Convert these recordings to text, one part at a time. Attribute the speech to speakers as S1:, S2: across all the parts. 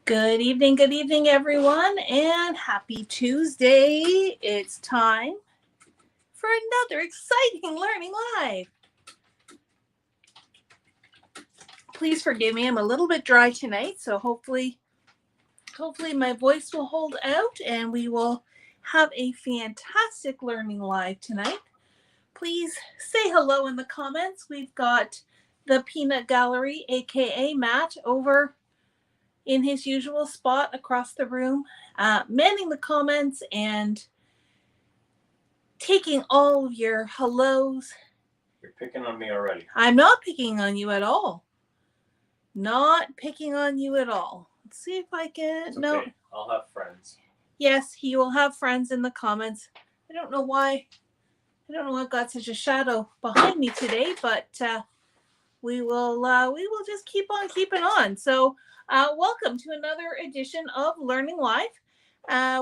S1: Good evening, everyone, and happy Tuesday. It's time for another exciting Learning Live. Please forgive me, I'm a little bit dry tonight, so hopefully my voice will hold out and we will have a fantastic Learning Live tonight. Please say hello in the comments. We've got the Peanut Gallery, aka Matt, over in his usual spot across the room, manning the comments and taking all of your hellos.
S2: You're picking on me already.
S1: I'm not picking on you at all. Not picking on you at all. Let's see if I can.
S2: It's
S1: No.
S2: okay. I'll have friends.
S1: Yes, he will have friends in the comments. I don't know why I've got such a shadow behind me today, but we will just keep on keeping on. So welcome to another edition of Learning Live.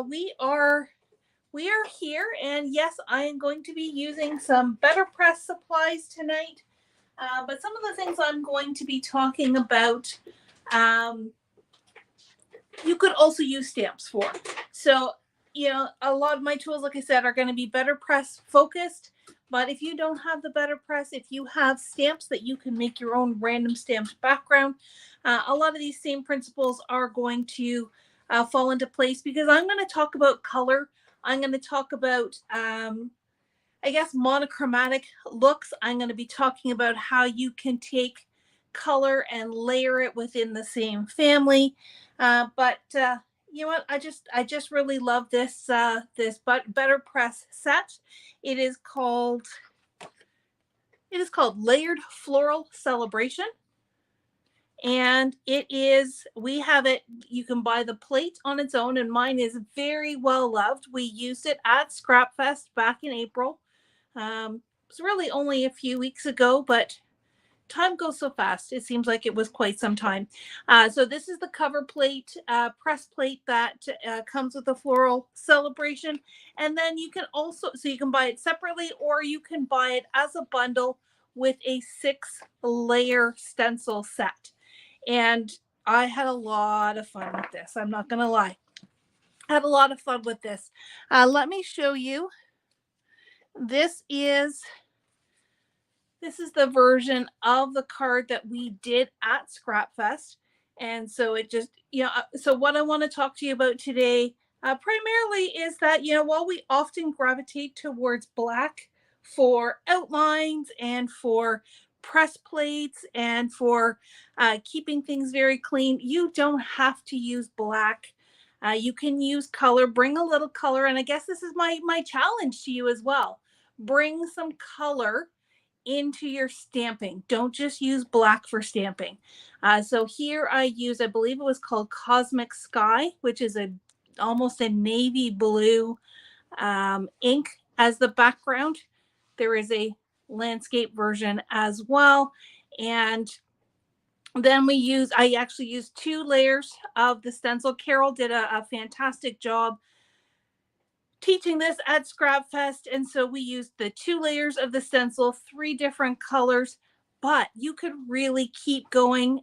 S1: We are here, and yes, I am going to be using some BetterPress supplies tonight. But some of the things I'm going to be talking about, you could also use stamps for. So, a lot of my tools, like I said, are going to be BetterPress focused. But if you don't have the BetterPress, if you have stamps that you can make your own random stamped background, a lot of these same principles are going to fall into place, because I'm going to talk about color. I'm going to talk about, monochromatic looks. I'm going to be talking about how you can take color and layer it within the same family. But you know what? I just really love this BetterPress set. It is called Layered Floral Celebration. And we have it, you can buy the plate on its own, and mine is very well loved. We used it at ScrapFest back in April. It's really only a few weeks ago, but time goes so fast. It seems like it was quite some time. So this is the cover plate, press plate that comes with the floral celebration. And then you can buy it separately, or you can buy it as a bundle with a 6-layer stencil set. And I had a lot of fun with this. I'm not going to lie. I had a lot of fun with this. Let me show you. This is the version of the card that we did at ScrapFest. And so it just, so what I want to talk to you about today primarily is that, while we often gravitate towards black for outlines and for press plates and for keeping things very clean, you don't have to use black. You can use color, bring a little color. And I guess this is my challenge to you as well. Bring some color into your stamping. Don't just use black for stamping. So here I believe it was called Cosmic Sky, which is almost a navy blue ink as the background. There is a landscape version as well. And then I actually used 2 layers of the stencil. Carol did a fantastic job teaching this at ScrapFest, and so we used the 2 layers of the stencil, 3 different colors, but you could really keep going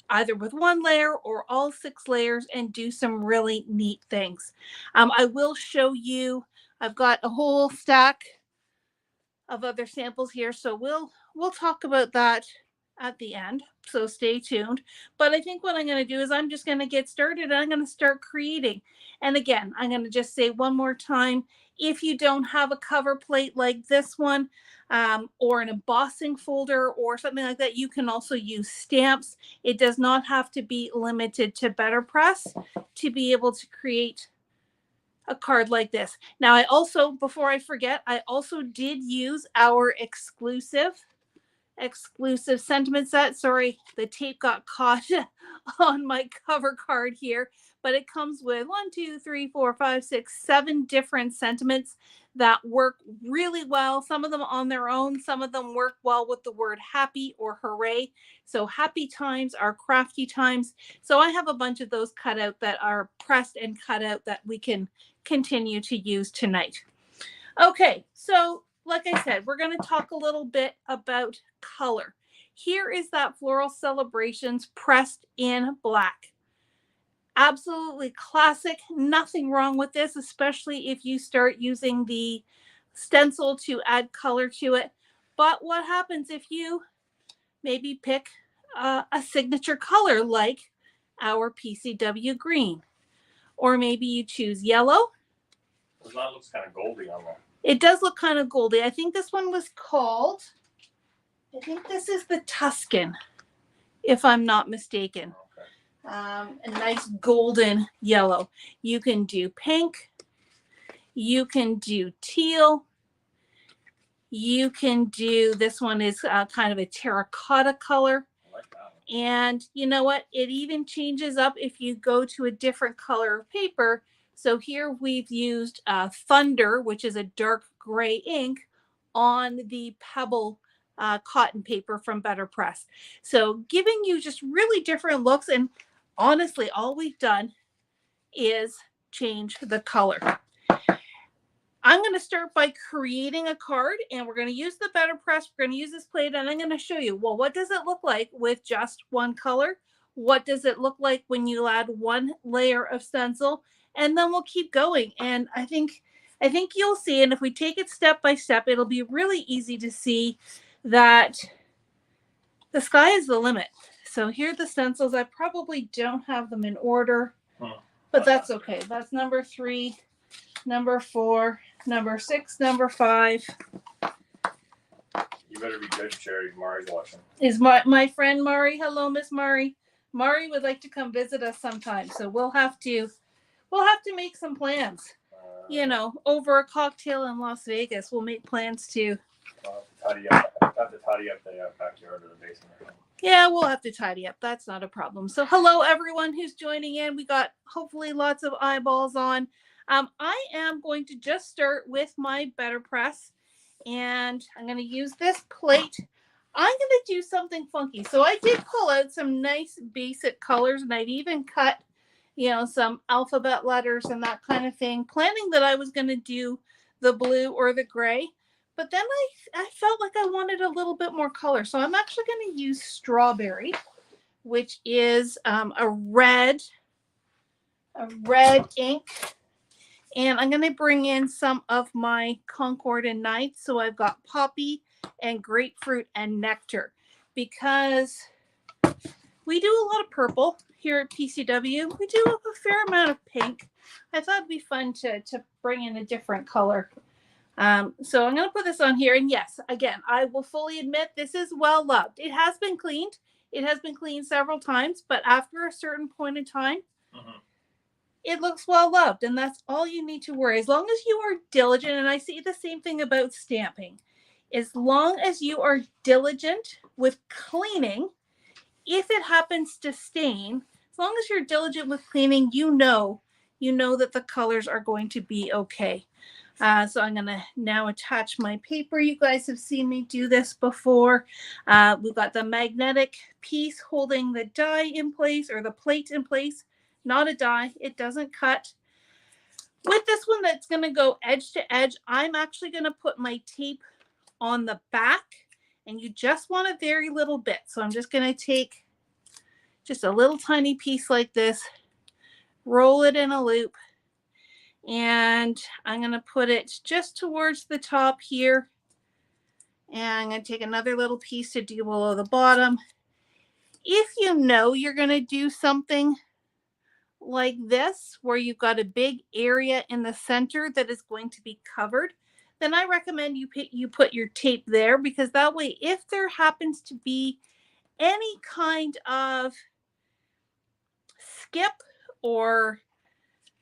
S1: either with 1 layer or all 6 layers and do some really neat things. I will show you, I've got a whole stack of other samples here, so we'll talk about that at the end, so stay tuned. But I think what I'm going to do is I'm just going to get started, and I'm going to start creating. And again, I'm going to just say one more time, if you don't have a cover plate like this one, or an embossing folder or something like that, you can also use stamps. It does not have to be limited to BetterPress to be able to create a card like this. Now, I also, before I forget, I also did use our exclusive sentiment set. Sorry, the tape got caught on my cover card here, but it comes with 7 different sentiments that work really well. Some of them on their own, some of them work well with the word happy or hooray. So happy times are crafty times. So I have a bunch of those cut out that are pressed and cut out that we can continue to use tonight. Okay, so like I said, we're going to talk a little bit about color. Here is that Floral Celebrations pressed in black. Absolutely classic. Nothing wrong with this, especially if you start using the stencil to add color to it. But what happens if you maybe pick a signature color like our PCW green? Or maybe you choose yellow.
S2: Well, that looks kind of goldy on there.
S1: It does look kind of goldy. I think this one was called, I think this is the Tuscan, if I'm not mistaken.
S2: Okay.
S1: A nice golden yellow. You can do pink. You can do teal. You can do, this one is kind of a terracotta color.
S2: I like that one.
S1: And you know what? It even changes up if you go to a different color of paper. So here we've used Thunder, which is a dark gray ink, on the Pebble cotton paper from BetterPress. So giving you just really different looks. And honestly, all we've done is change the color. I'm going to start by creating a card, and we're going to use the BetterPress. We're going to use this plate, and I'm going to show you, well, what does it look like with just one color? What does it look like when you add one layer of stencil? And then we'll keep going. And I think you'll see, and if we take it step by step, it'll be really easy to see that the sky is the limit. So here are the stencils. I probably don't have them in order, but that's okay. That's number 3, number 4, number 6, number 5.
S2: You better be good, Sheri. Mari's watching.
S1: Is my friend Mari. Hello, Miss Mari. Mari would like to come visit us sometime, so we'll have to make some plans. You know, over a cocktail in Las Vegas, we'll make plans to.
S2: Have to tidy up the backyard or the basement or something.
S1: Yeah, we'll have to tidy up. That's not a problem. So hello, everyone who's joining in. We got hopefully lots of eyeballs on. I am going to just start with my BetterPress, and I'm going to use this plate. I'm going to do something funky. So I did pull out some nice basic colors, and I've even cut, you know, some alphabet letters and that kind of thing, planning that I was going to do the blue or the gray. But then I felt like I wanted a little bit more color. So I'm actually going to use strawberry, which is a red ink. And I'm going to bring in some of my Concord and Nights. So I've got poppy and grapefruit and nectar, because we do a lot of purple here at PCW. We do a fair amount of pink. I thought it'd be fun to bring in a different color. So I'm going to put this on here. And yes, again, I will fully admit this is well loved. It has been cleaned. It has been cleaned several times, but after a certain point in time, it looks well loved, and that's all you need to worry. As long as you are diligent, and I see the same thing about stamping. As long as you are diligent with cleaning, if it happens to stain, as long as you're diligent with cleaning, you know that the colors are going to be okay. So I'm going to now attach my paper. You guys have seen me do this before. We've got the magnetic piece holding the die in place, or the plate in place. Not a die. It doesn't cut. With this one that's going to go edge to edge, I'm actually going to put my tape on the back, and you just want a very little bit. So I'm just going to take just a little tiny piece like this, roll it in a loop, and I'm going to put it just towards the top here. And I'm going to take another little piece to do below the bottom. If you know you're going to do something like this, where you've got a big area in the center that is going to be covered, then I recommend you put your tape there, because that way, if there happens to be any kind of skip, or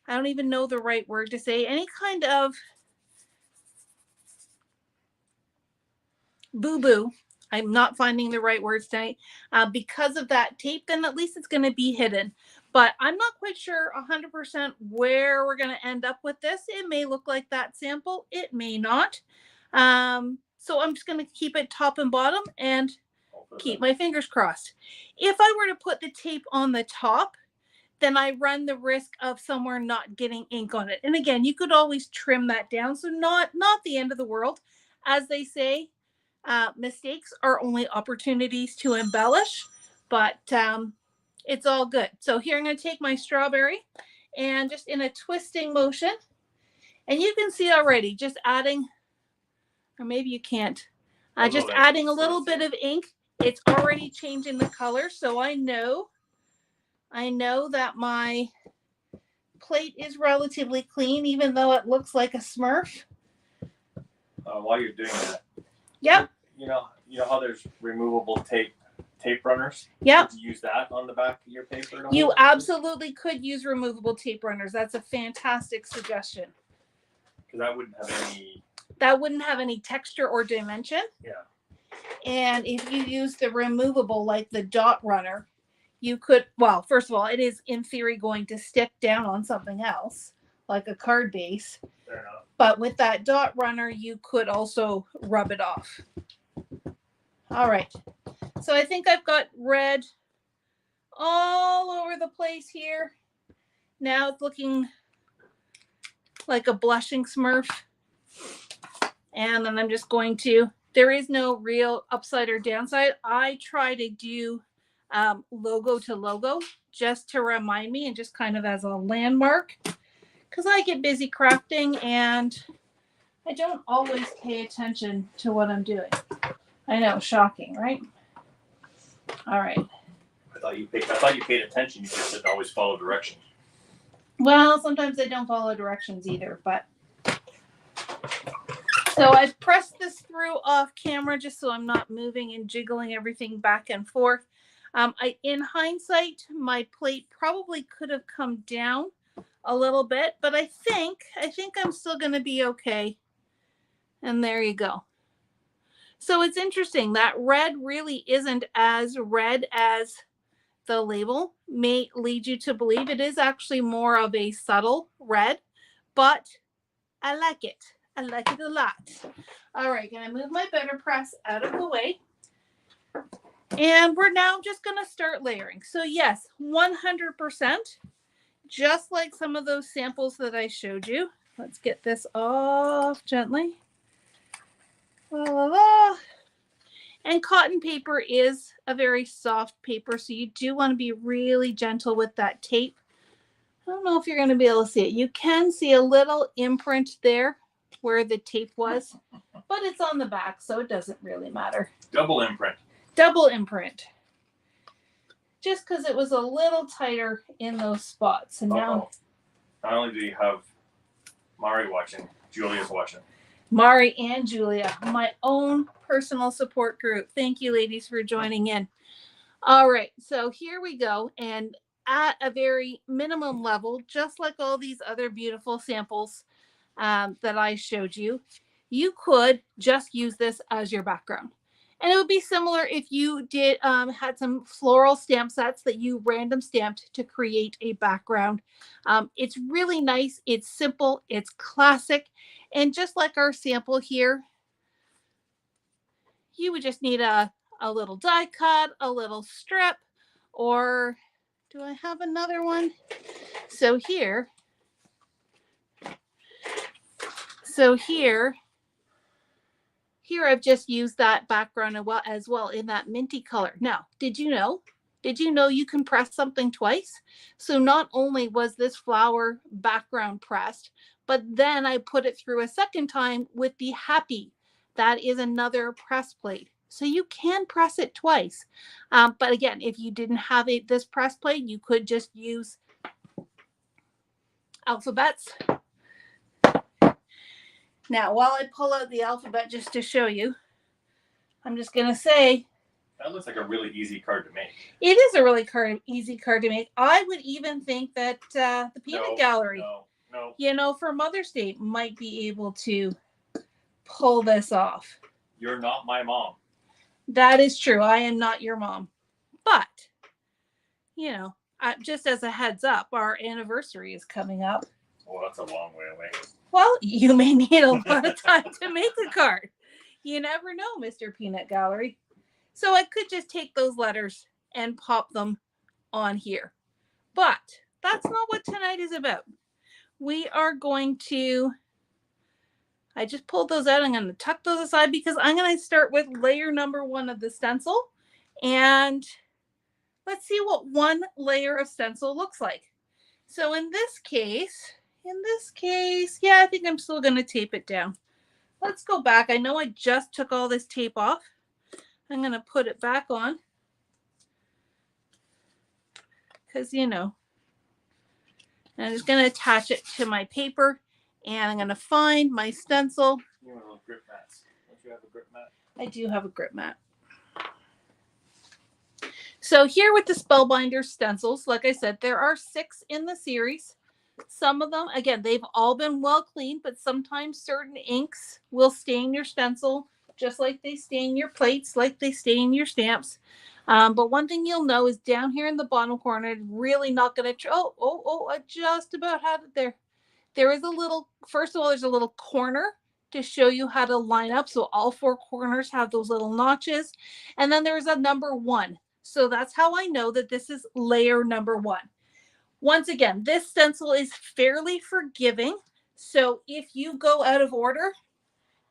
S1: I don't even know the right word to say, any kind of boo-boo, I'm not finding the right words tonight, because of that tape, then at least it's going to be hidden. But I'm not quite sure 100% where we're going to end up with this. It may look like that sample. It may not. So I'm just going to keep it top and bottom and keep my fingers crossed. If I were to put the tape on the top, then I run the risk of somewhere not getting ink on it. And again, you could always trim that down. So not the end of the world. As they say, mistakes are only opportunities to embellish. But It's all good. So here I'm going to take my strawberry and just in a twisting motion, and you can see already just adding, or maybe you can't, just adding a little bit of ink. It's already changing the color. So I know that my plate is relatively clean, even though it looks like a Smurf.
S2: While you're doing that,
S1: yep.
S2: You know how there's removable tape runners?
S1: Yep.
S2: Could you use that on the back of your paper?
S1: You absolutely could use removable tape runners. That's a fantastic suggestion.
S2: Because that wouldn't have any
S1: texture or dimension.
S2: Yeah.
S1: And if you use the removable, like the dot runner, you could, well, first of all, it is in theory going to stick down on something else, like a card base.
S2: Fair enough.
S1: But with that dot runner, you could also rub it off. All right. So I think I've got red all over the place here. Now it's looking like a blushing Smurf. And then I'm just going to, there is no real upside or downside. I try to do logo to logo just to remind me and just kind of as a landmark, because I get busy crafting and I don't always pay attention to what I'm doing. I know, shocking, right? All right.
S2: I thought you paid attention. You just said always follow directions.
S1: Well, sometimes I don't follow directions either, but. So I've pressed this through off camera just so I'm not moving and jiggling everything back and forth. In hindsight, my plate probably could have come down a little bit, but I think I'm still going to be okay. And there you go. So it's interesting that red really isn't as red as the label may lead you to believe. It is actually more of a subtle red, but I like it. I like it a lot. All right, gonna move my BetterPress out of the way. And we're now just gonna start layering. So yes, 100%, just like some of those samples that I showed you. Let's get this off gently. La, la, la. And cotton paper is a very soft paper, so you do want to be really gentle with that tape. I don't know if you're going to be able to see it. You can see a little imprint there where the tape was, but it's on the back, so it doesn't really matter.
S2: Double imprint.
S1: Double imprint. Just because it was a little tighter in those spots. And now,
S2: not only do you have Mari watching, Julia's watching.
S1: Mari and Julia, my own personal support group. Thank you, ladies, for joining in. All right, so here we go. And at a very minimum level, just like all these other beautiful samples that I showed you, you could just use this as your background. And it would be similar if you did had some floral stamp sets that you random stamped to create a background. It's really nice. It's simple. It's classic. And just like our sample here, you would just need a little die cut, a little strip, or do I have another one? So here I've just used that background as well in that minty color. Now, did you know you can press something twice? So not only was this flower background pressed, but then I put it through a second time with the happy. That is another press plate. So you can press it twice. But again, if you didn't have this press plate, you could just use alphabets. Now, while I pull out the alphabet just to show you, I'm just going to say.
S2: That looks like a really easy card to make.
S1: It is a really easy card to make. I would even think that the Peanut Gallery, for Mother's Day, might be able to pull this off.
S2: You're not my mom.
S1: That is true. I am not your mom. But, just as a heads up, our anniversary is coming up.
S2: Well, that's a long way away.
S1: Well, you may need a lot of time to make a card. You never know, Mr. Peanut Gallery. So I could just take those letters and pop them on here. But that's not what tonight is about. We are going to, I just pulled those out. I'm going to tuck those aside because I'm going to start with layer number 1 of the stencil. And let's see what one layer of stencil looks like. So in this case, yeah, I think I'm still going to tape it down. Let's go back. I know I just took all this tape off. I'm going to put it back on because, you know, I'm just going to attach it to my paper, and I'm going to find my stencil.
S2: You want a little grip mats? Don't you have a grip mat?
S1: I do have a grip mat. So here with the Spellbinder stencils, like I said, there are 6 in the series. Some of them, again, they've all been well cleaned, but sometimes certain inks will stain your stencil, just like they stain your plates, like they stain your stamps. But one thing you'll know is down here in the bottom corner, really not going to, I just about had it there. There is a little, first of all, there's a little corner to show you how to line up. So all 4 corners have those little notches. And then there's a number 1. So that's how I know that this is layer number 1. Once again, this stencil is fairly forgiving. So if you go out of order,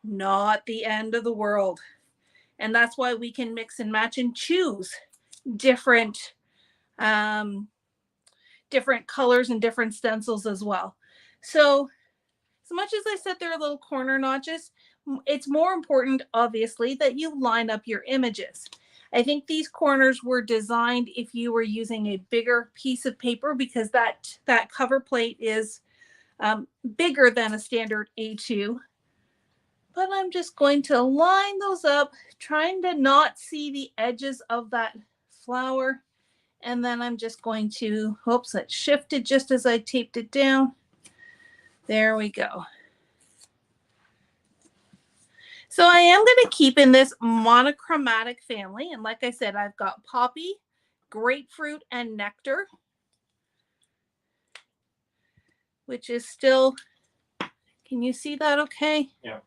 S1: not the end of the world. And that's why we can mix and match and choose different colors and different stencils as well. So as much as I said there are little corner notches, it's more important, obviously, that you line up your images. I think these corners were designed if you were using a bigger piece of paper, because that cover plate is bigger than a standard A2. But I'm just going to line those up, trying to not see the edges of that flower. And then I'm just going to, oops, that shifted just as I taped it down. There we go. So I am going to keep in this monochromatic family. And like I said, I've got poppy, grapefruit, and nectar, which is still, can you see that okay?
S2: Yeah.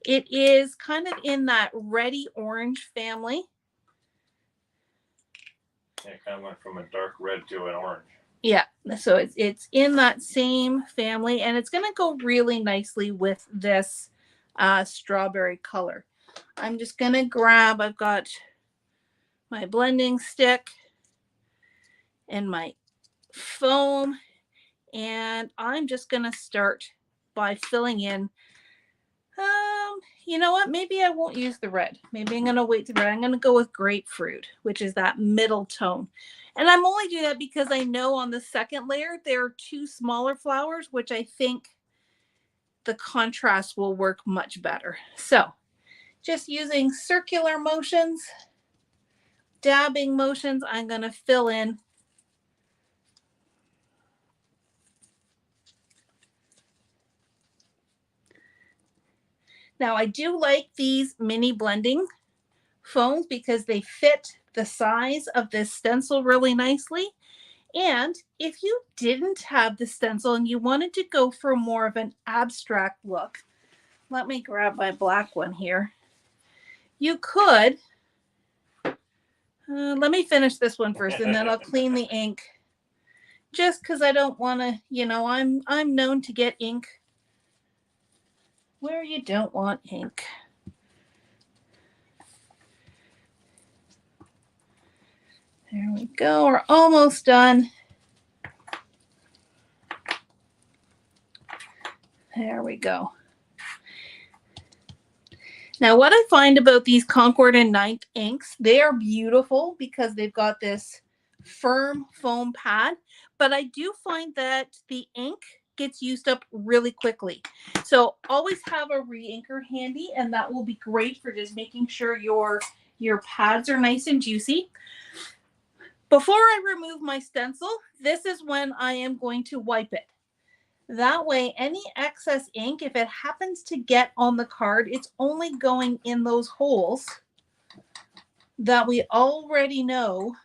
S1: It is kind of in that reddy orange family.
S2: Yeah, it kind of went from a dark red to an orange.
S1: Yeah, so it's in that same family, and it's going to go really nicely with this strawberry color. I'm just going to grab, I've got my blending stick and my foam, and I'm just going to start by filling in. You know what? Maybe I won't use the red. Maybe I'm going to wait the red. I'm going to go with grapefruit, which is that middle tone. And I'm only doing that because I know on the second layer, there are 2 smaller flowers, which I think the contrast will work much better. So just using circular motions, dabbing motions, I'm going to fill in. Now I do like these mini blending foams because they fit the size of this stencil really nicely. And if you didn't have the stencil and you wanted to go for more of an abstract look, let me grab my black one here. You could, let me finish this one first, and then I'll clean the ink. Just because I don't want to, you know, I'm known to get ink where you don't want ink. There we go. We're almost done. There we go. Now, what I find about these Concord and Ninth inks, they are beautiful because they've got this firm foam pad, but I do find that the ink gets used up really quickly. So always have a re-inker handy, and that will be great for just making sure your pads are nice and juicy. Before I remove my stencil, this is when I am going to wipe it. That way, any excess ink, if it happens to get on the card, it's only going in those holes that we already know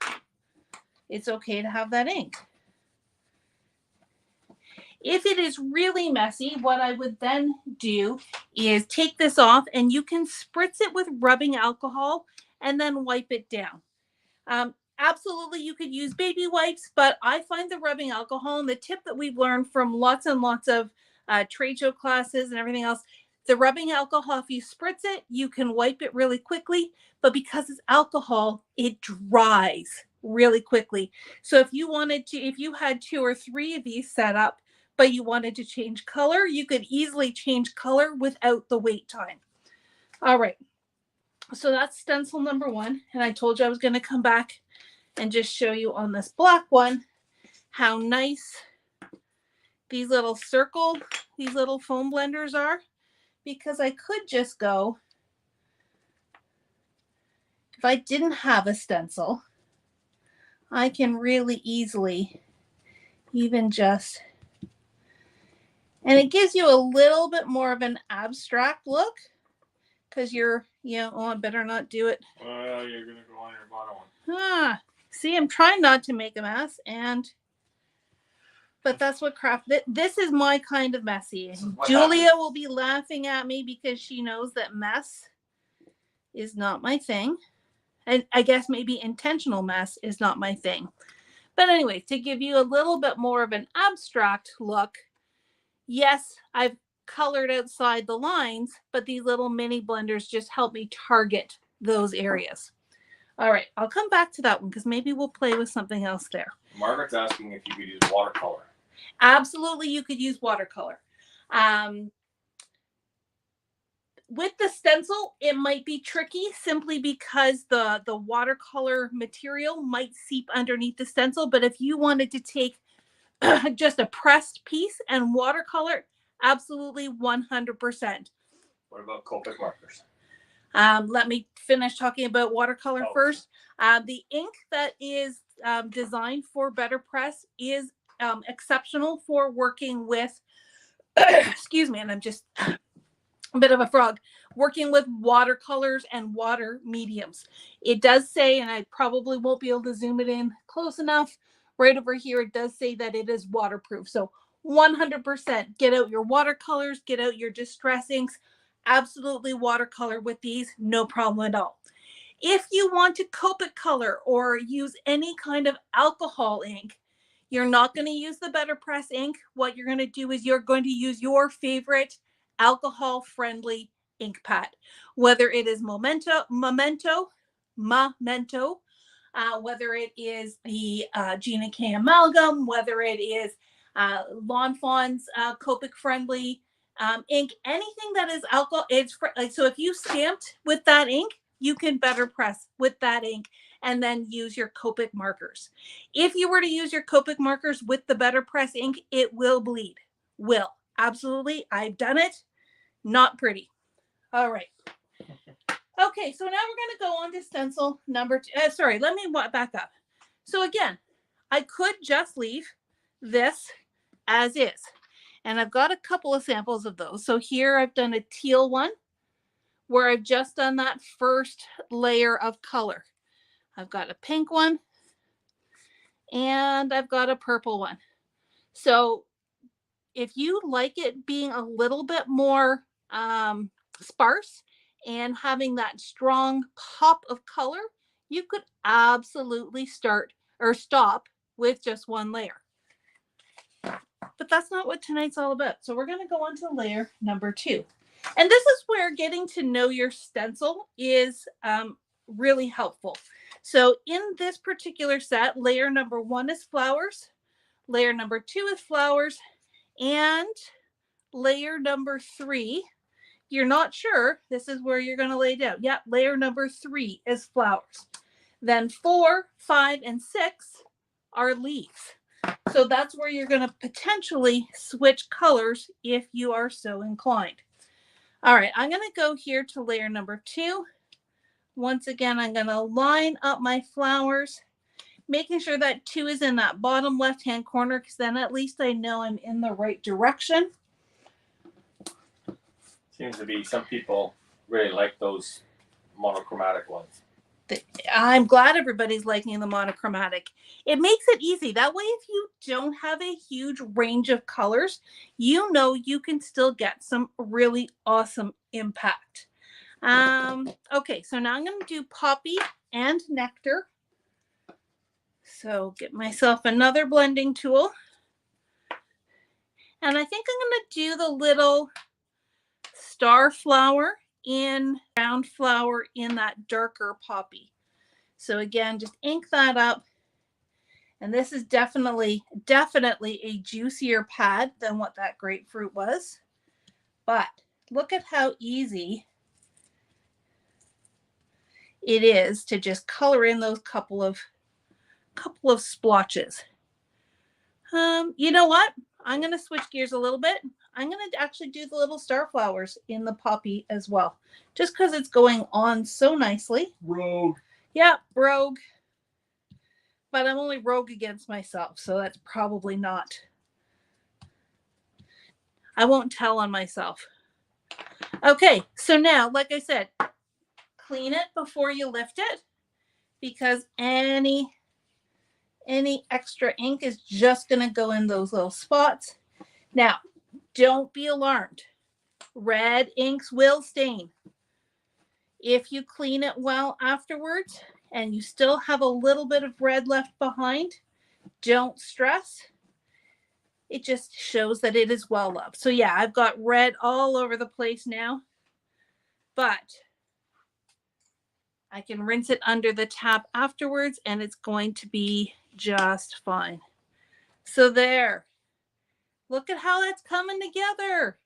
S1: it's okay to have that ink. If it is really messy, what I would then do is take this off, and you can spritz it with rubbing alcohol and then wipe it down. Absolutely, you could use baby wipes, but I find the rubbing alcohol, and the tip that we've learned from lots and lots of trade show classes and everything else, The rubbing alcohol, if you spritz it, you can wipe it really quickly, but because it's alcohol, it dries really quickly. So if you wanted to, if you had 2 or 3 of these set up, but you wanted to change color, you could easily change color without the wait time. All right. So that's stencil number 1. And I told you I was going to come back and just show you on this black one how nice these little foam blenders are, because I could just go, if I didn't have a stencil, I can really easily even just, and it gives you a little bit more of an abstract look, because you're, oh, I better not do it.
S2: Well, you're going to go on your bottom one.
S1: See, I'm trying not to make a mess, but that's what this is my kind of messy. Julia will be laughing at me because she knows that mess is not my thing. And I guess maybe intentional mess is not my thing. But anyway, to give you a little bit more of an abstract look, yes, I've colored outside the lines, but these little mini blenders just help me target those areas. All right, I'll come back to that one because maybe we'll play with something else there.
S2: Margaret's asking if you could use watercolor.
S1: Absolutely, you could use watercolor. With the stencil, it might be tricky simply because the watercolor material might seep underneath the stencil. But if you wanted to take just a pressed piece and watercolor, absolutely 100%.
S2: What about Copic markers?
S1: Let me finish talking about watercolor first. The ink that is designed for BetterPress is exceptional for working with, excuse me, and I'm just a bit of a frog, working with watercolors and water mediums. It does say, and I probably won't be able to zoom it in close enough, right over here, it does say that it is waterproof. So 100% get out your watercolors, get out your distress inks, absolutely watercolor with these, no problem at all. If you want to Copic color or use any kind of alcohol ink, you're not going to use the BetterPress ink. What you're going to do is you're going to use your favorite alcohol-friendly ink pad, whether it is Memento, whether it is the Gina K Amalgam, whether it is Lawn Fawn's Copic-friendly ink, anything that is alcohol. So if you stamped with that ink, you can BetterPress with that ink and then use your Copic markers. If you were to use your Copic markers with the BetterPress ink, it will bleed. Will. Absolutely. I've done it. Not pretty. All right. Okay, so now we're going to go on to stencil number 2. Sorry, let me back up. So again, I could just leave this as is. And I've got a couple of samples of those. So here I've done a teal one where I've just done that first layer of color. I've got a pink one and I've got a purple one. So if you like it being a little bit more sparse and having that strong pop of color, you could absolutely start or stop with just one layer. But that's not what tonight's all about. So we're going to go on to layer number 2. And this is where getting to know your stencil is really helpful. So in this particular set, layer number 1 is flowers, layer number 2 is flowers, and layer number 3, you're not sure, this is where you're going to lay down. Yep, layer number 3 is flowers. Then 4, 5, and 6 are leaves. So that's where you're going to potentially switch colors if you are so inclined. All right, I'm going to go here to layer number 2. Once again, I'm going to line up my flowers, making sure that 2 is in that bottom left-hand corner, because then at least I know I'm in the right direction.
S2: Seems to be some people really like those monochromatic ones.
S1: I'm glad everybody's liking the monochromatic. It makes it easy. That way, if you don't have a huge range of colors, you know you can still get some really awesome impact. Okay, so now I'm going to do poppy and nectar. So get myself another blending tool. And I think I'm going to do the little star flower in round flower in that darker poppy. So again, just ink that up. And this is definitely a juicier pad than what that grapefruit was. But look at how easy it is to just color in those couple of splotches. You know what? I'm going to switch gears a little bit. I'm going to actually do the little star flowers in the poppy as well, just because it's going on so nicely.
S2: Rogue.
S1: Yeah, rogue. But I'm only rogue against myself, so that's probably not. I won't tell on myself. Okay, so now, like I said, clean it before you lift it, because any extra ink is just going to go in those little spots. Now, don't be alarmed. Red inks will stain. If you clean it well afterwards and you still have a little bit of red left behind, don't stress. It just shows that it is well loved. So yeah, I've got red all over the place now, but I can rinse it under the tap afterwards and it's going to be just fine. So there. Look at how that's coming together.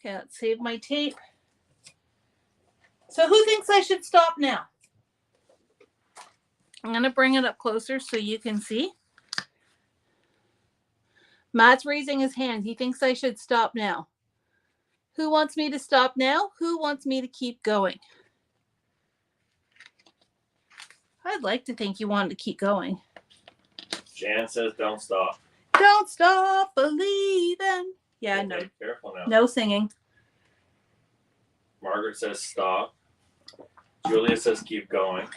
S1: Okay, let's save my tape. So who thinks I should stop now? I'm going to bring it up closer so you can see. Matt's raising his hand. He thinks I should stop now. Who wants me to stop now? Who wants me to keep going? I'd like to think you wanted to keep going.
S2: Jan says don't stop.
S1: Don't stop believing. Yeah,
S2: Okay,
S1: no.
S2: Careful now.
S1: No singing.
S2: Margaret says stop. Julia says keep going.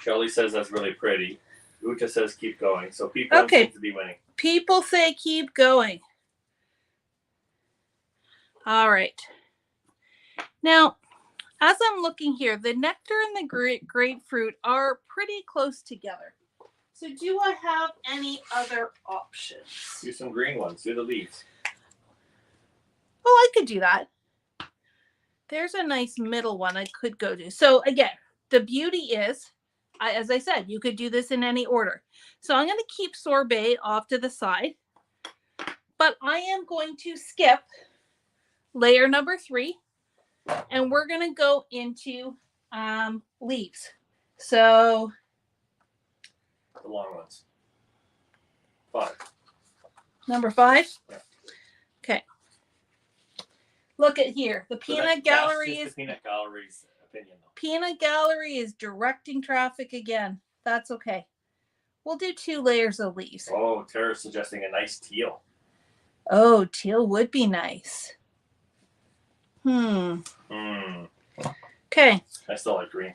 S2: Shelley says that's really pretty. Uta says keep going. So people seem to be winning.
S1: People say keep going. All right. Now, as I'm looking here, the nectar and the grapefruit are pretty close together. So do I have any other options?
S2: Do some green ones. Do the leaves.
S1: Oh, I could do that. There's a nice middle one I could go to. So again, the beauty is, as I said, you could do this in any order. So I'm going to keep sorbet off to the side, but I am going to skip layer number 3, and we're going to go into leaves. So
S2: the long ones. 5.
S1: Number 5?
S2: Yeah.
S1: Okay. Look at here. The peanut gallery is
S2: the peanut gallery's opinion though.
S1: Peanut gallery is directing traffic again. That's okay. We'll do 2 layers of leaves.
S2: Oh, Tara's suggesting a nice teal.
S1: Oh, teal would be nice. Okay.
S2: I still like green.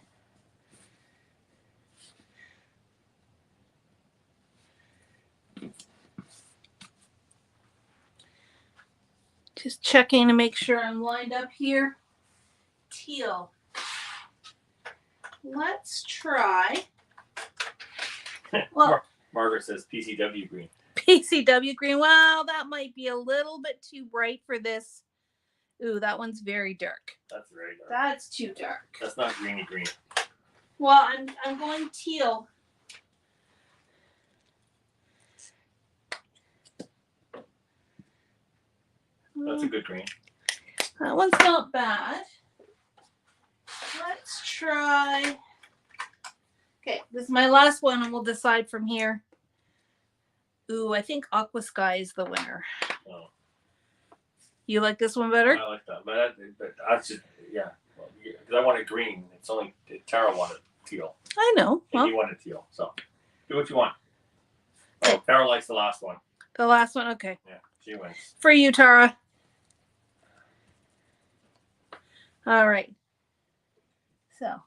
S1: Just checking to make sure I'm lined up here. Teal. Let's try. Well,
S2: Margaret says PCW green.
S1: PCW green. Wow, that might be a little bit too bright for this. Ooh, that one's very dark.
S2: That's very dark.
S1: That's too dark.
S2: That's not greeny green.
S1: Well, I'm going teal.
S2: That's a good green.
S1: That one's not bad. Let's try. Okay, this is my last one, and we'll decide from here. Ooh, I think Aqua Sky is the winner.
S2: Oh.
S1: You like this one better?
S2: I like that, but I just because I wanted green. It's only Tara wanted teal.
S1: I know.
S2: And you wanted teal, so do what you want. Oh, Tara likes the last one.
S1: The last one, okay.
S2: Yeah, she wins.
S1: For you, Tara. All right. So,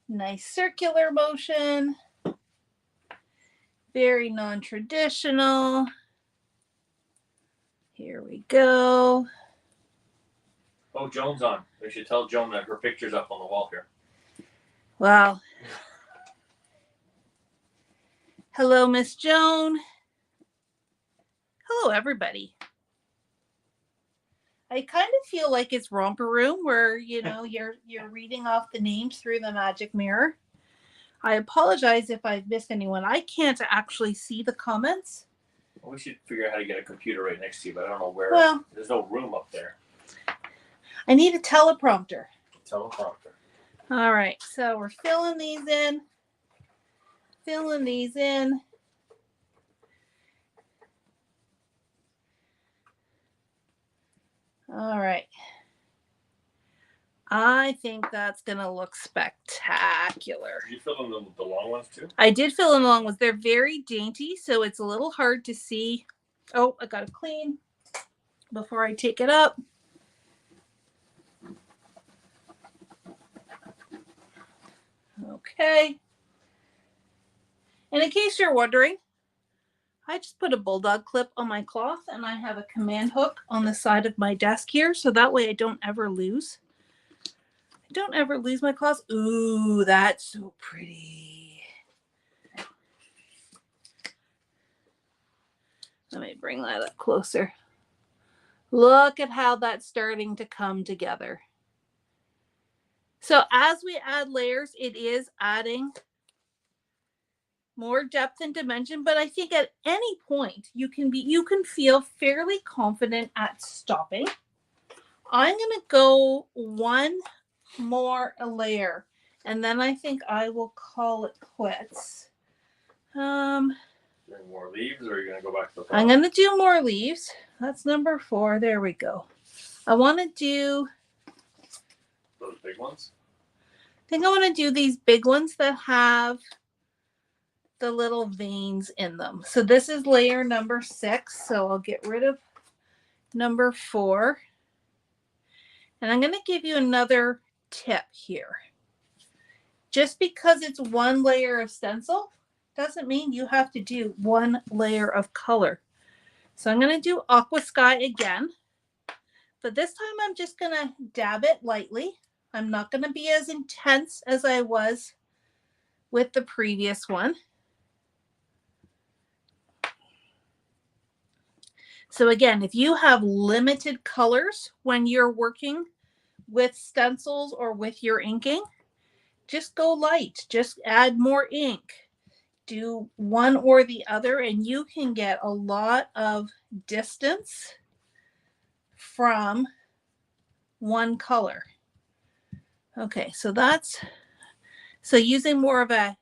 S1: nice circular motion. Very non-traditional. Here we go.
S2: Oh, Joan's on. We should tell Joan that her picture's up on the wall here.
S1: Wow. Hello, Miss Joan. Hello, everybody. I kind of feel like it's Romper Room where, you know, you're reading off the names through the magic mirror. I apologize if I've missed anyone. I can't actually see the comments.
S2: Well, we should figure out how to get a computer right next to you, but I don't know where.
S1: Well,
S2: there's no room up there.
S1: I need a teleprompter.
S2: Teleprompter.
S1: All right, so we're filling these in. Filling these in. All right. I think that's going to look spectacular.
S2: Did you fill in the long ones too?
S1: I did fill in the long ones. They're very dainty, so it's a little hard to see. Oh, I got to clean before I take it up. Okay. And in case you're wondering, I just put a bulldog clip on my cloth and I have a command hook on the side of my desk here, so that way I don't ever lose. I don't ever lose my cloth. Ooh, that's so pretty. Let me bring that up closer. Look at how that's starting to come together. So as we add layers, it is adding more depth and dimension, but I think at any point you can feel fairly confident at stopping. I'm going to go one more layer and then I think I will call it quits.
S2: More leaves, or are you going to go back to the top?
S1: I'm going to do more leaves. That's number 4. There we go. I want to do
S2: those big ones.
S1: I think I want to do these big ones that have the little veins in them. So this is layer number 6. So I'll get rid of number 4. And I'm going to give you another tip here. Just because it's one layer of stencil doesn't mean you have to do one layer of color. So I'm going to do Aqua Sky again. But this time I'm just going to dab it lightly. I'm not going to be as intense as I was with the previous one. So again, if you have limited colors when you're working with stencils or with your inking, just go light. Just add more ink. Do one or the other, and you can get a lot of distance from one color. Okay, so using more of a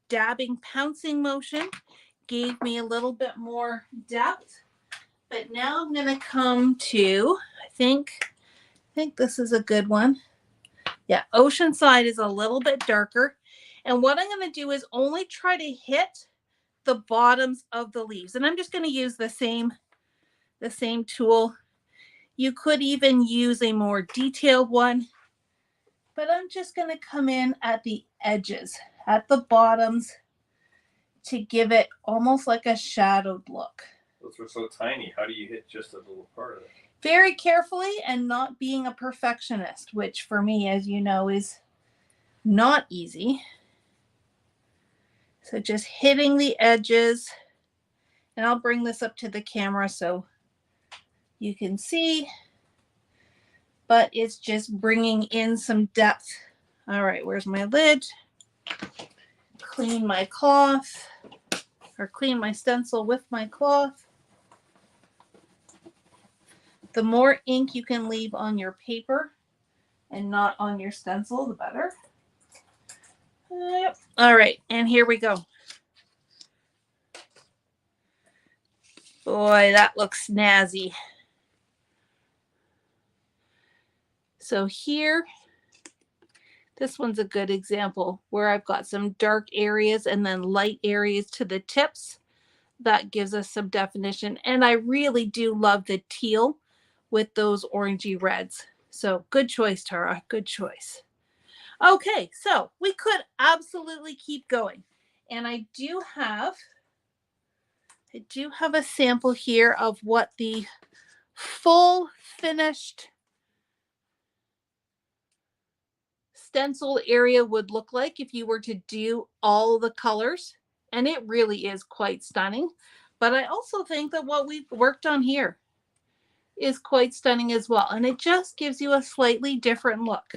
S1: dabbing, pouncing motion gave me a little bit more depth. But now I'm going to come to, I think this is a good one. Yeah, Oceanside is a little bit darker. And what I'm going to do is only try to hit the bottoms of the leaves. And I'm just going to use the same tool. You could even use a more detailed one. But I'm just going to come in at the edges, at the bottoms, to give it almost like a shadowed look.
S2: Those are so tiny. How do you hit just a little part of it?
S1: Very carefully and not being a perfectionist, which for me, as you know, is not easy. So just hitting the edges, and I'll bring this up to the camera so you can see, but it's just bringing in some depth. All right, where's my lid? Clean my cloth, or clean my stencil with my cloth. The more ink you can leave on your paper and not on your stencil, the better. Yep. All right, and here we go. Boy, that looks snazzy. So here, this one's a good example where I've got some dark areas and then light areas to the tips. That gives us some definition. And I really do love the teal with those orangey reds. So good choice, Tara. Good choice. Okay, so we could absolutely keep going. And I do have a sample here of what the full finished stencil area would look like if you were to do all the colors. And it really is quite stunning. But I also think that what we've worked on here is quite stunning as well. And it just gives you a slightly different look.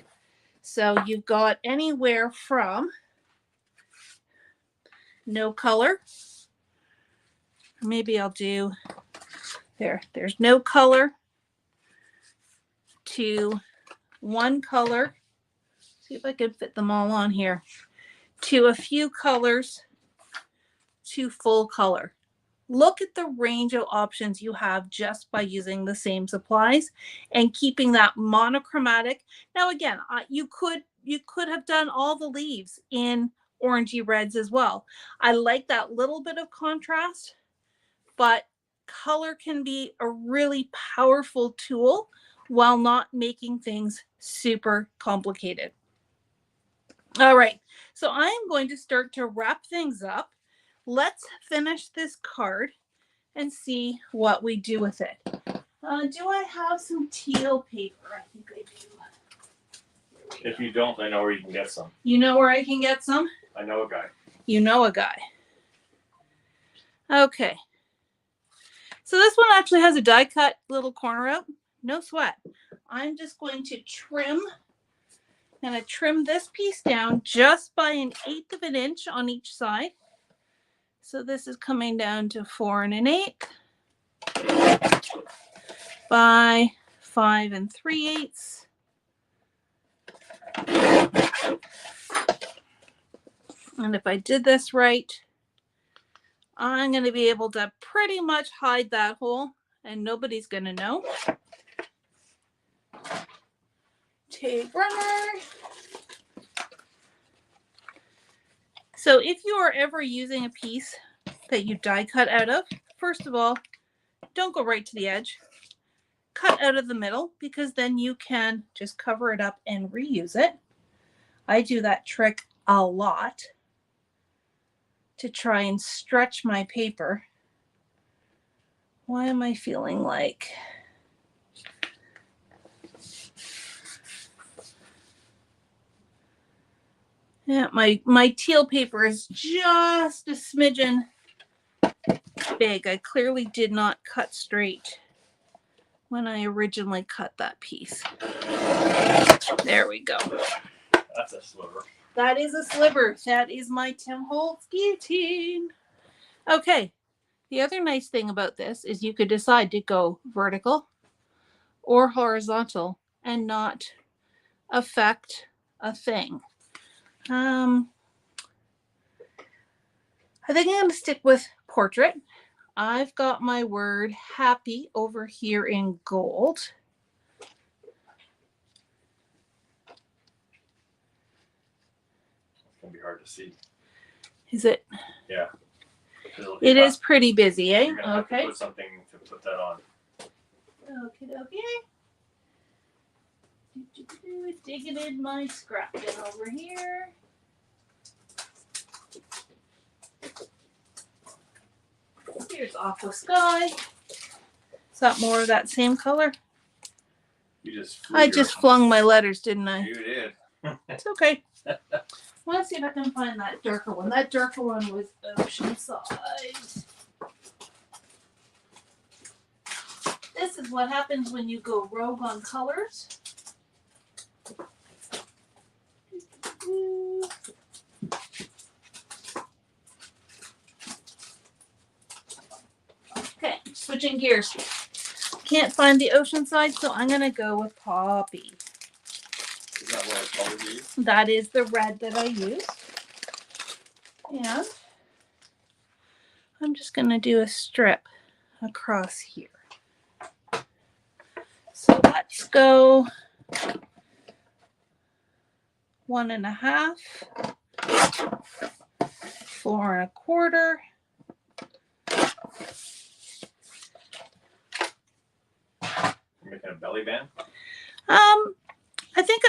S1: So you've got anywhere from no color. Maybe I'll do there's no color to one color. See if I can fit them all on here. To a few colors to full color. Look at the range of options you have just by using the same supplies and keeping that monochromatic. Now again, you could have done all the leaves in orangey reds as well. I like that little bit of contrast, but color can be a really powerful tool while not making things super complicated. All right, so I am going to start to wrap things up. Let's finish this card and see what we do with it. Do I have some teal paper? I think I do.
S2: If you don't, I know where you can get some.
S1: You know where I can get some?
S2: I know a guy.
S1: You know a guy. Okay. So this one actually has a die cut little corner out. No sweat. I'm just going to trim. I'm going to trim this piece down just by 1/8 of an inch on each side. So this is coming down to 4 1/8 by 5 3/8. And if I did this right, I'm going to be able to pretty much hide that hole and nobody's going to know. Tape runner. So if you are ever using a piece that you die cut out of, first of all, don't go right to the edge. Cut out of the middle because then you can just cover it up and reuse it. I do that trick a lot to try and stretch my paper. Why am I feeling like my teal paper is just a smidgen big. I clearly did not cut straight when I originally cut that piece. There we go.
S2: That's a sliver.
S1: That is a sliver. That is my Tim Holtz guillotine. Okay. The other nice thing about this is you could decide to go vertical or horizontal and not affect a thing. I think I'm going to stick with portrait. I've got my word happy over here in gold.
S2: It's going to be hard to see.
S1: Is it?
S2: Yeah.
S1: It is pretty busy, eh?
S2: You're going to have to put something to put that on.
S1: Okay. Digging in my scrap bin over here. Here's Aqua Sky. Is that more of that same color? I just flung my letters, didn't I?
S2: You did.
S1: It's okay. Let's see if I can find that darker one. That darker one was Oceanside. This is what happens when you go rogue on colors. Okay, switching gears. Can't find the Oceanside, so I'm going to go with Poppy.
S2: Is that what color you use?
S1: That is the red that I use. And I'm just going to do a strip across here. So let's go 1 1/2, 4 1/4.
S2: You're making a belly band?
S1: I think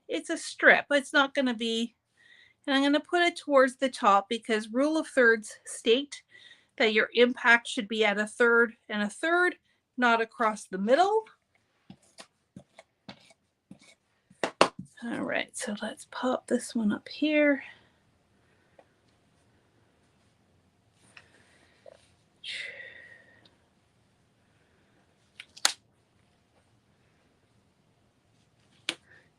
S1: it's a strip. It's not going to be, and I'm going to put it towards the top because rule of thirds state that your impact should be at 1/3 and 1/3, not across the middle. All right, so let's pop this one up here.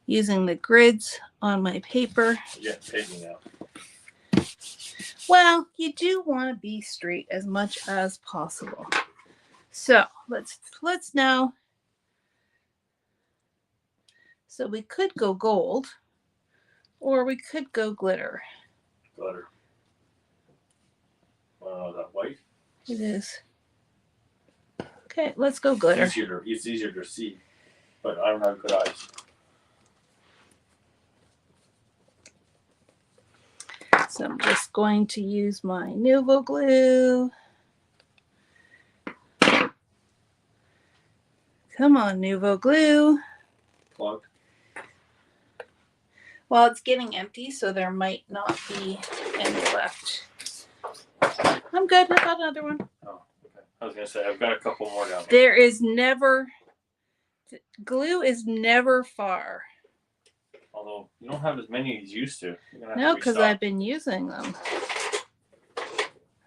S1: using the grids on my paper.
S2: You're getting piggy now.
S1: Well, you do want to be straight as much as possible. So let's now. So we could go gold, or we could go glitter.
S2: Glitter. That white?
S1: It is. Okay, let's go glitter.
S2: It's easier to see, but I don't have good eyes.
S1: So I'm just going to use my Nuvo glue. Come on, Nuvo glue.
S2: Plug.
S1: Well, it's getting empty, so there might not be any left. I'm good. I've got another one.
S2: Oh, okay. I was going to say, I've got a couple more down
S1: there. Glue is never far.
S2: Although you don't have as many as you used to.
S1: No, because I've been using them.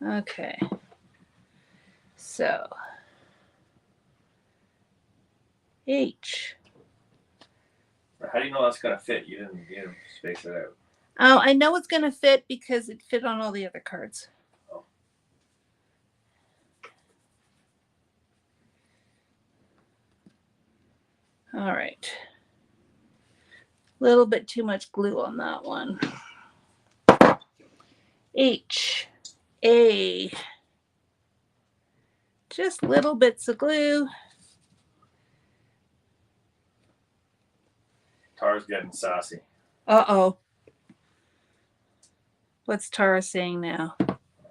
S1: Okay. So, H.
S2: How do you know that's going to fit? You didn't space it out.
S1: Oh, I know it's going to fit because it fit on all the other cards.
S2: Oh.
S1: All right. A little bit too much glue on that one. H, A. Just little bits of glue.
S2: Tara's getting sassy.
S1: Uh-oh. What's Tara saying now?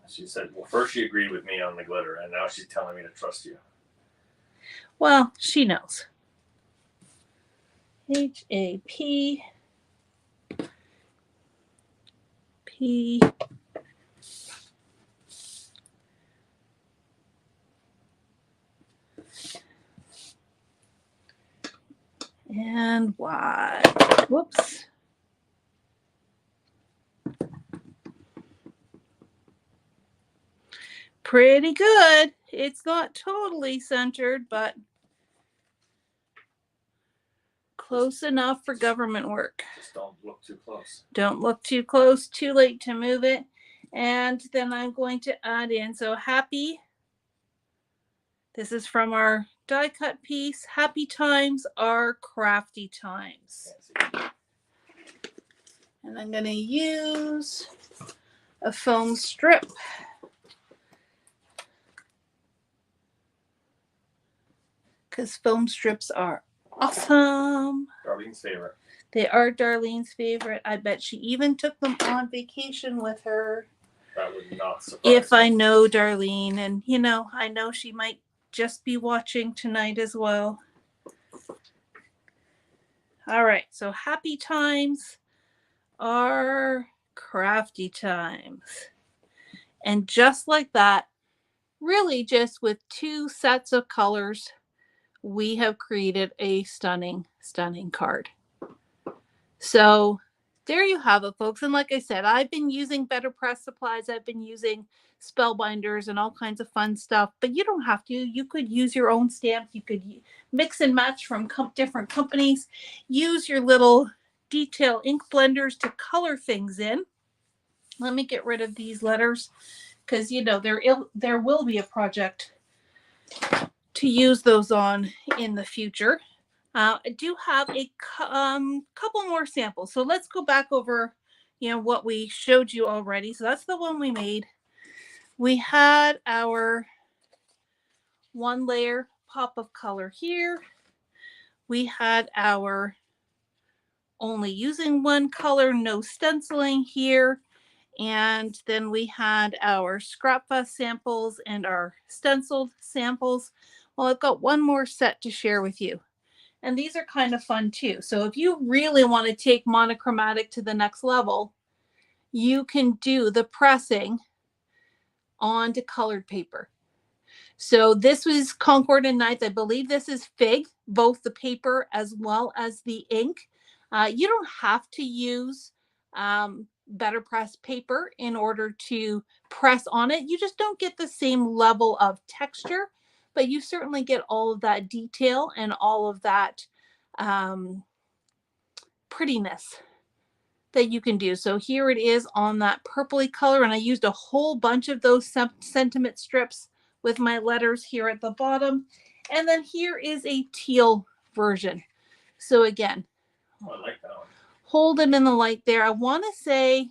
S2: She said, well, first she agreed with me on the glitter, and now she's telling me to trust you.
S1: Well, she knows. H-A-P. P. And Y. Whoops. Pretty good. It's not totally centered, but close enough for government work.
S2: Just don't look too close.
S1: Don't look too close, too late to move it. And then I'm going to add in, so happy. This is from our die cut piece. Happy times are crafty times. And I'm going to use a foam strip. Because foam strips are awesome.
S2: Darlene's favorite.
S1: They are Darlene's favorite. I bet she even took them on vacation with her.
S2: That would not surprise
S1: If
S2: me.
S1: I know Darlene. And, I know she might just be watching tonight as well. All right. So happy times are crafty times. And just like that, really just with 2 sets of colors, we have created a stunning, stunning card. So there you have it, folks. And like I said, I've been using BetterPress supplies. I've been using spellbinders and all kinds of fun stuff, but you don't have to. You could use your own stamp. You could mix and match from different companies. Use your little detail ink blenders to color things in. Let me get rid of these letters because, there will be a project to use those on in the future. I do have a couple more samples. So let's go back over, what we showed you already. So that's the one we made. We had our 1 layer pop of color here. We had our only using 1 color, no stenciling here. And then we had our ScrapFest samples and our stenciled samples. Well, I've got 1 more set to share with you. And these are kind of fun too. So if you really want to take monochromatic to the next level, you can do the pressing onto colored paper. So this was Concord and Ninth. I believe this is Fig, both the paper as well as the ink. You don't have to use BetterPress paper in order to press on it. You just don't get the same level of texture, but you certainly get all of that detail and all of that prettiness that you can do. So here it is on that purpley color, and I used a whole bunch of those sentiment strips with my letters here at the bottom. And then here is a teal version. So again,
S2: I like that one.
S1: Hold them in the light there. I want to say,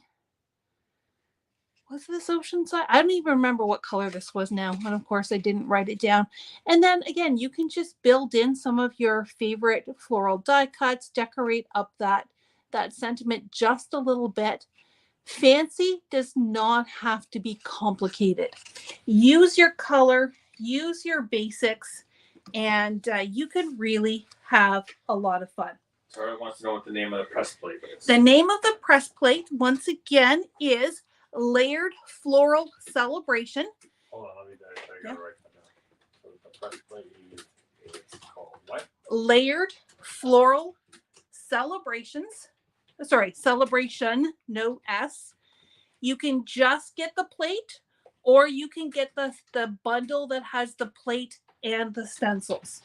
S1: was this Oceanside? I don't even remember what color this was now. And of course, I didn't write it down. And then again, you can just build in some of your favorite floral die cuts, decorate up that sentiment just a little bit. Fancy does not have to be complicated. Use your color, use your basics, and you can really have a lot of fun.
S2: Sarah wants to know what the name of the press plate is.
S1: The name of the press plate, once again, is Layered Floral Celebration.
S2: Hold on, let me I gotta write that down. So the press plate is called what?
S1: Layered Floral Celebrations. Sorry, Celebration, no S. You can just get the plate, or you can get the bundle that has the plate and the stencils.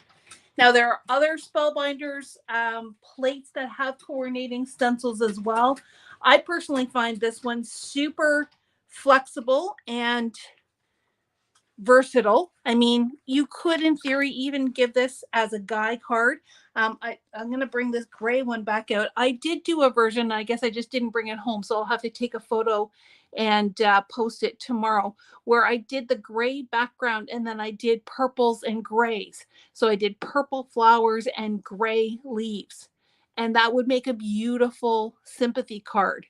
S1: Now, there are other Spellbinders plates that have coordinating stencils as well. I personally find this one super flexible and versatile. I mean, you could, in theory, even give this as a guy card. I'm going to bring this gray one back out. I did do a version. I guess I just didn't bring it home, so I'll have to take a photo and post it tomorrow, where I did the gray background and then I did purples and grays. So I did purple flowers and gray leaves. And that would make a beautiful sympathy card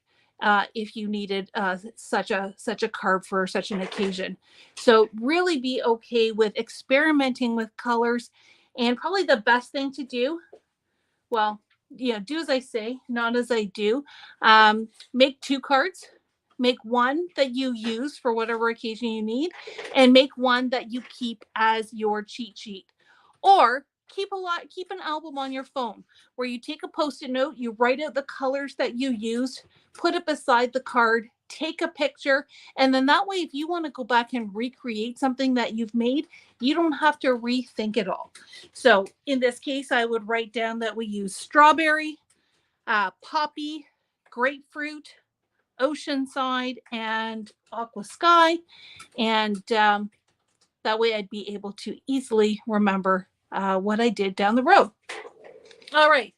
S1: if you needed such a card for such an occasion. So really be okay with experimenting with colors. And probably the best thing to do, well, do as I say, not as I do. Make 2 cards. Make one that you use for whatever occasion you need, and make one that you keep as your cheat sheet. Or keep an album on your phone where you take a Post-it note, you write out the colors that you used, put it beside the card, take a picture, and then that way, if you want to go back and recreate something that you've made, you don't have to rethink it all. So in this case, I would write down that we use strawberry, poppy, grapefruit, Oceanside, and Aqua Sky. And that way I'd be able to easily remember what I did down the road. All right.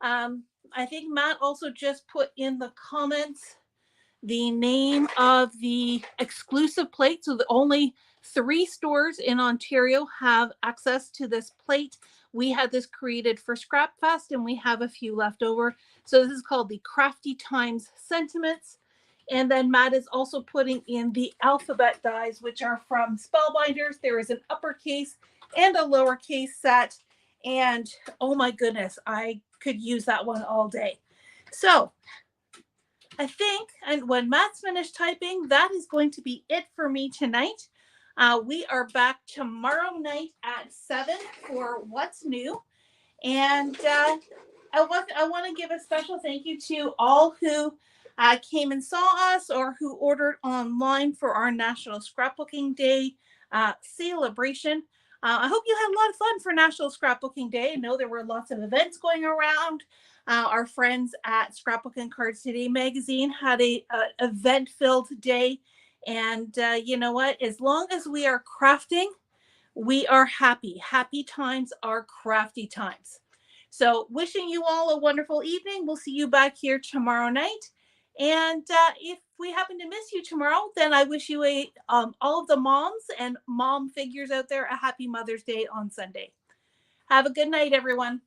S1: I think Matt also just put in the comments the name of the exclusive plate. So the only 3 stores in Ontario have access to this plate. We had this created for ScrapFest, and we have a few left over. So this is called the Crafty Times Sentiments. And then Matt is also putting in the alphabet dies, which are from Spellbinders. There is an uppercase and a lowercase set. And oh my goodness, I could use that one all day. So I think, and when Matt's finished typing, that is going to be it for me tonight. We are back tomorrow night at 7 for What's New. And I want to give a special thank you to all who came and saw us or who ordered online for our National Scrapbooking Day celebration. I hope you had a lot of fun for National Scrapbooking Day. I know there were lots of events going around. Our friends at Scrapbook and Cards Today magazine had a event-filled day. And you know what? As long as we are crafting, we are happy. Happy times are crafty times. So wishing you all a wonderful evening. We'll see you back here tomorrow night. And if we happen to miss you tomorrow, then I wish you all of the moms and mom figures out there a happy Mother's Day on Sunday. Have a good night, everyone.